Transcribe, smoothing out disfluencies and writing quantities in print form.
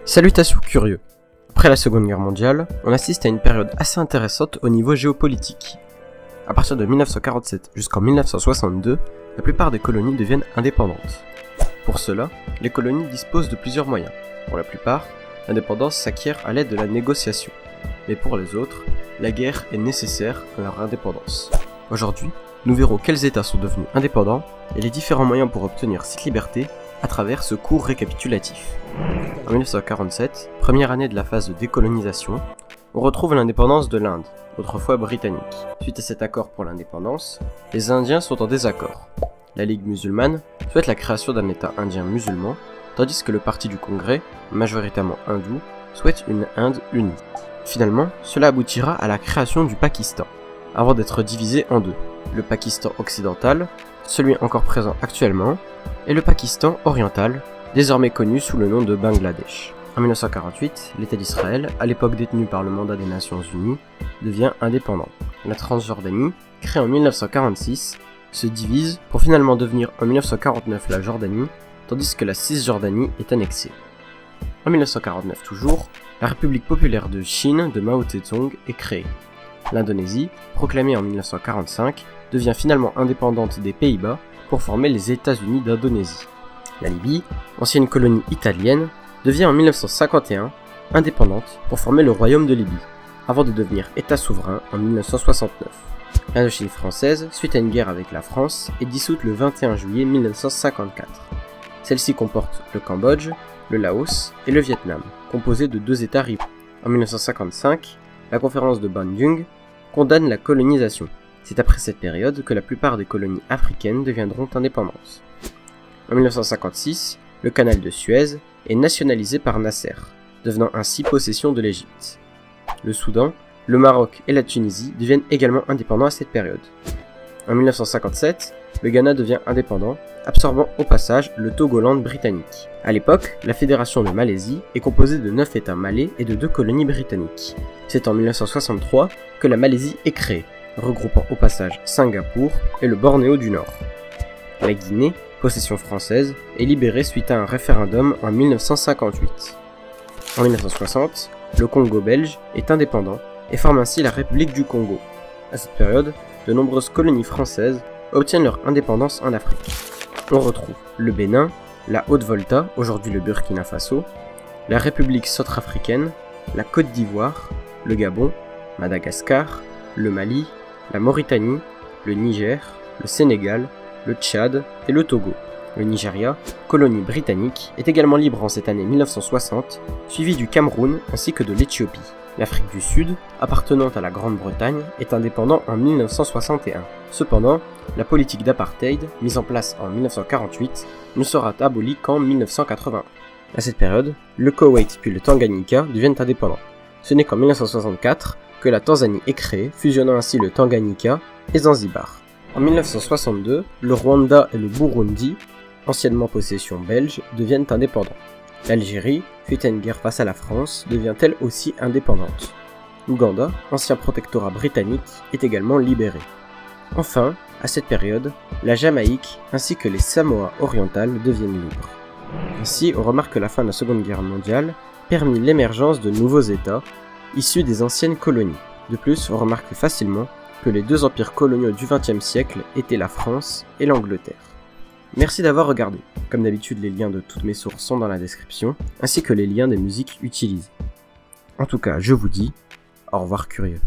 Salutations curieux. Après la Seconde Guerre mondiale, on assiste à une période assez intéressante au niveau géopolitique. À partir de 1947 jusqu'en 1962, la plupart des colonies deviennent indépendantes. Pour cela, les colonies disposent de plusieurs moyens. Pour la plupart, l'indépendance s'acquiert à l'aide de la négociation. Mais pour les autres, la guerre est nécessaire à leur indépendance. Aujourd'hui, nous verrons quels États sont devenus indépendants et les différents moyens pour obtenir cette liberté à travers ce court récapitulatif. En 1947, première année de la phase de décolonisation, on retrouve l'indépendance de l'Inde, autrefois britannique. Suite à cet accord pour l'indépendance, les Indiens sont en désaccord. La Ligue musulmane souhaite la création d'un État indien musulman, tandis que le Parti du Congrès, majoritairement hindou, souhaite une Inde unie. Finalement, cela aboutira à la création du Pakistan, avant d'être divisé en deux. Le Pakistan occidental, celui encore présent actuellement, et le Pakistan oriental, désormais connu sous le nom de Bangladesh. En 1948, l'État d'Israël, à l'époque détenu par le mandat des Nations Unies, devient indépendant. La Transjordanie, créée en 1946, se divise pour finalement devenir en 1949 la Jordanie, tandis que la Cisjordanie est annexée. En 1949 toujours, la République populaire de Chine de Mao Tse-tung est créée. L'Indonésie, proclamée en 1945, devient finalement indépendante des Pays-Bas pour former les États-Unis d'Indonésie. La Libye, ancienne colonie italienne, devient en 1951 indépendante pour former le Royaume de Libye, avant de devenir État souverain en 1969. L'Indochine française, suite à une guerre avec la France, est dissoute le 21 juillet 1954. Celle-ci comporte le Cambodge, le Laos et le Vietnam, composés de deux États rivaux. En 1955, la conférence de Bandung condamne la colonisation. C'est après cette période que la plupart des colonies africaines deviendront indépendantes. En 1956, le canal de Suez est nationalisé par Nasser, devenant ainsi possession de l'Égypte. Le Soudan, le Maroc et la Tunisie deviennent également indépendants à cette période. En 1957, le Ghana devient indépendant, absorbant au passage le Togoland britannique. À l'époque, la Fédération de Malaisie est composée de 9 États malais et de 2 colonies britanniques. C'est en 1963 que la Malaisie est créée, regroupant au passage Singapour et le Bornéo du Nord. La Guinée, possession française, est libérée suite à un référendum en 1958. En 1960, le Congo belge est indépendant et forme ainsi la République du Congo. À cette période, de nombreuses colonies françaises obtiennent leur indépendance en Afrique. On retrouve le Bénin, la Haute-Volta, aujourd'hui le Burkina Faso, la République centrafricaine, la Côte d'Ivoire, le Gabon, Madagascar, le Mali, la Mauritanie, le Niger, le Sénégal, le Tchad et le Togo. Le Nigeria, colonie britannique, est également libre en cette année 1960, suivi du Cameroun ainsi que de l'Éthiopie. L'Afrique du Sud, appartenant à la Grande-Bretagne, est indépendant en 1961. Cependant, la politique d'apartheid, mise en place en 1948, ne sera abolie qu'en 1980. À cette période, le Koweït puis le Tanganyika deviennent indépendants. Ce n'est qu'en 1964 que la Tanzanie est créée, fusionnant ainsi le Tanganyika et Zanzibar. En 1962, le Rwanda et le Burundi, anciennement possession belge, deviennent indépendants. L'Algérie, suite à une guerre face à la France, devient elle aussi indépendante. L'Ouganda, ancien protectorat britannique, est également libéré. Enfin, à cette période, la Jamaïque ainsi que les Samoa orientales deviennent libres. Ainsi, on remarque que la fin de la Seconde Guerre mondiale permit l'émergence de nouveaux États issus des anciennes colonies. De plus, on remarque facilement que les deux empires coloniaux du XXe siècle étaient la France et l'Angleterre. Merci d'avoir regardé. Comme d'habitude, les liens de toutes mes sources sont dans la description, ainsi que les liens des musiques utilisées. En tout cas, je vous dis au revoir curieux.